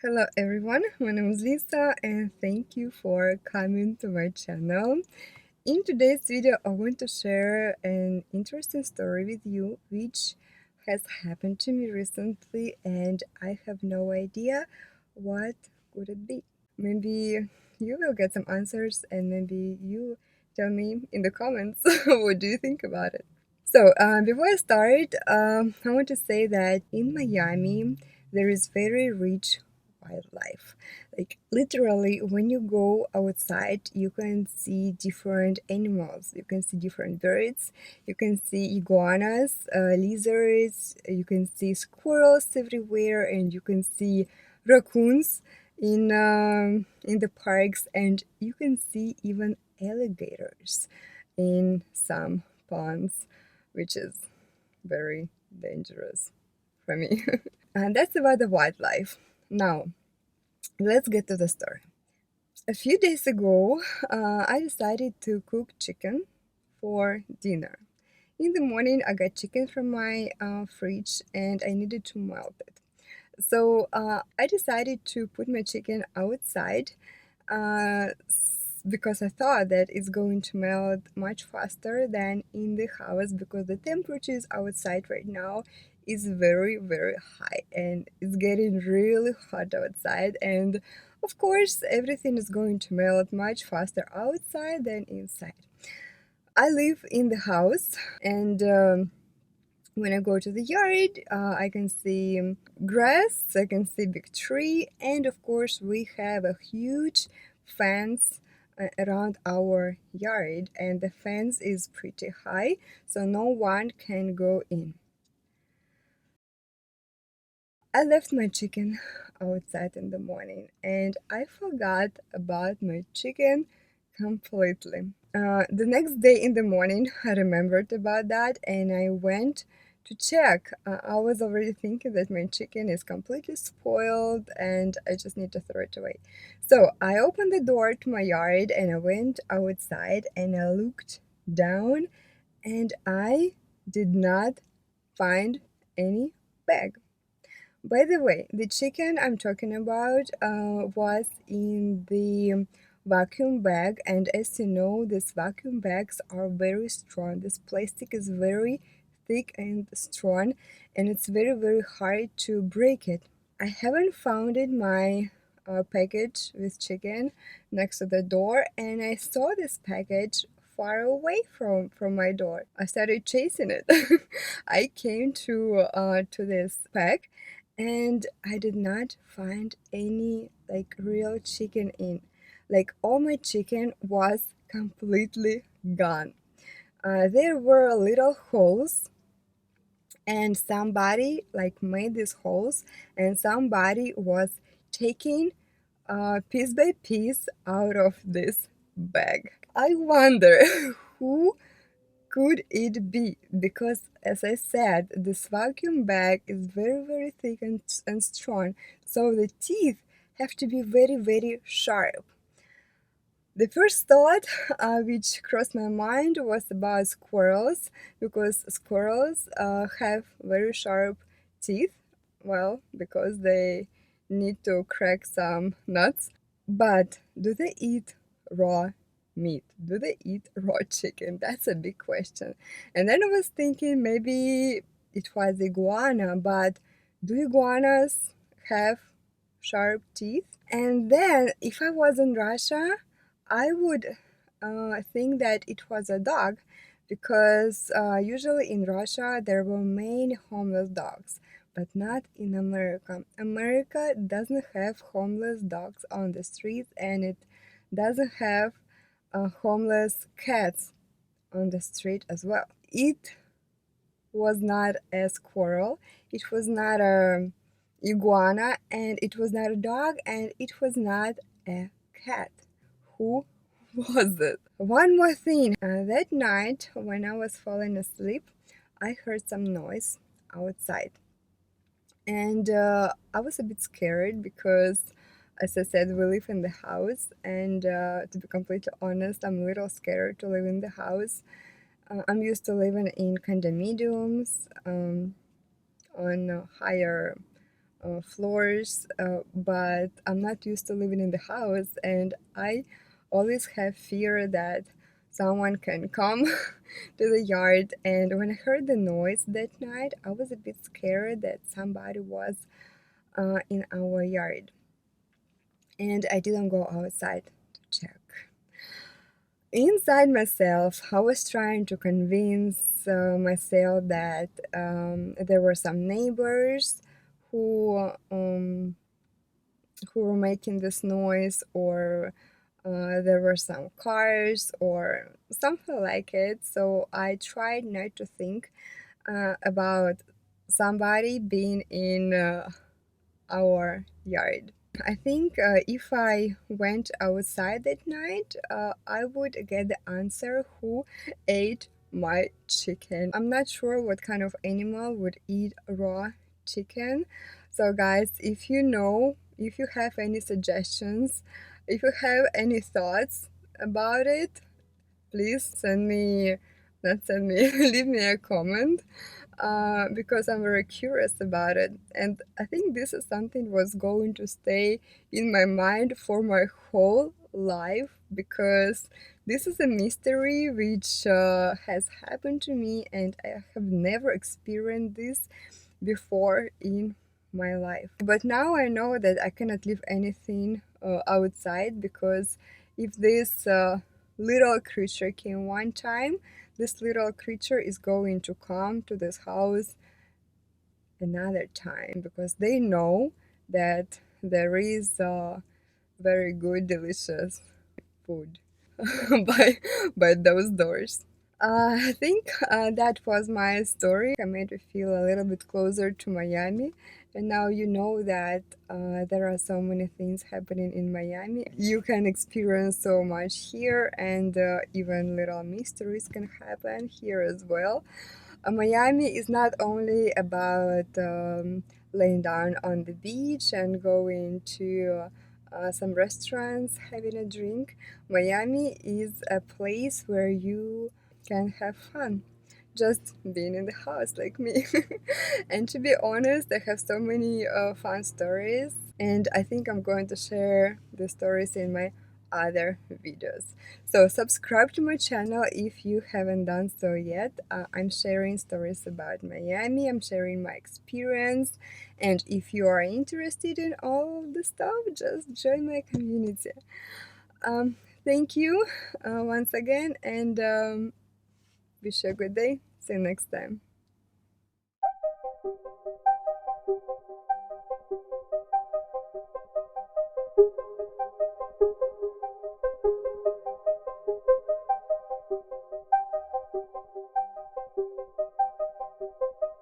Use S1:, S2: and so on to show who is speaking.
S1: Hello everyone, my name is Lisa and thank you for coming to my channel. In today's video, I want to share an interesting story with you which has happened to me recently and I have no idea what could it be. Maybe you will get some answers and maybe you tell me in the comments what do you think about it. So, before I start, I want to say that in Miami, there is very rich wildlife. Like, literally, when you go outside, you can see different animals. You can see different birds. You can see iguanas, lizards. You can see squirrels everywhere, and you can see raccoons in the parks, and you can see even alligators in some ponds, which is very dangerous for me. And that's about the wildlife. Now, let's get to the story. A few days ago, I decided to cook chicken for dinner. In the morning, I got chicken from my fridge and I needed to melt it. So I decided to put my chicken outside because I thought that it's going to melt much faster than in the house because the temperatures outside right now is very very high and it's getting really hot outside, and of course everything is going to melt much faster outside than inside. I live in the house, and when I go to the yard, I can see grass, I can see big tree, and of course we have a huge fence around our yard, and the fence is pretty high, so no one can go in. I left my chicken outside in the morning, and I forgot about my chicken completely. The next day in the morning, I remembered about that and I went to check. I was already thinking that my chicken is completely spoiled and I just need to throw it away. So I opened the door to my yard and I went outside and I looked down and I did not find any bag. By the way, the chicken I'm talking about was in the vacuum bag, and as you know, these vacuum bags are very strong. This plastic is very thick and strong, and it's very, very hard to break it. I haven't found it my package with chicken next to the door, and I saw this package far away from my door. I started chasing it. I came to this pack and I did not find any like real chicken in. Like all my chicken was completely gone. There were little holes, and somebody like made these holes, and somebody was taking piece by piece out of this bag. I wonder who could it be? Because, as I said, this vacuum bag is very, very thick and strong, so the teeth have to be very, very sharp. The first thought which crossed my mind was about squirrels, because squirrels have very sharp teeth, well, because they need to crack some nuts. But do they eat raw meat? Do they eat raw chicken? That's a big question. And then I was thinking maybe it was iguana, but do iguanas have sharp teeth? And then if I was in Russia, I would think that it was a dog because usually in Russia there were many homeless dogs, but not in America. America doesn't have homeless dogs on the streets, and it doesn't have homeless cats on the street as well. It was not a squirrel, it was not a iguana, and it was not a dog, and it was not a cat. Who was it? One more thing. That night, when I was falling asleep, I heard some noise outside. And I was a bit scared because, as I said, we live in the house. And to be completely honest, I'm a little scared to live in the house. I'm used to living in condominiums on higher floors, but I'm not used to living in the house, and I always have fear that someone can come to the yard. And when I heard the noise that night, I was a bit scared that somebody was in our yard, and I didn't go outside to check. Inside myself, I was trying to convince myself that there were some neighbors who who were making this noise, or there were some cars or something like it. So I tried not to think about somebody being in our yard. I think if I went outside at night, I would get the answer who ate my chicken. I'm not sure what kind of animal would eat raw chicken. So, guys, if you know, if you have any suggestions, if you have any thoughts about it, please not send me, leave me a comment, because I'm very curious about it. And I think this is something was going to stay in my mind for my whole life, because this is a mystery which has happened to me, and I have never experienced this before in my life. But now I know that I cannot leave anything outside, because if this little creature came one time, this little creature is going to come to this house another time, because they know that there is very good, delicious food by those doors. I think that was my story. I made you feel a little bit closer to Miami. And now you know that there are so many things happening in Miami. You can experience so much here, and even little mysteries can happen here as well. Miami is not only about laying down on the beach and going to some restaurants, having a drink. Miami is a place where you can have fun, just being in the house like me. And to be honest, I have so many fun stories, and I think I'm going to share the stories in my other videos. So subscribe to my channel if you haven't done so yet. I'm sharing stories about Miami, I'm sharing my experience, and if you are interested in all of the stuff, just join my community. Um, Thank you once again, and wish you a good day. See you next time.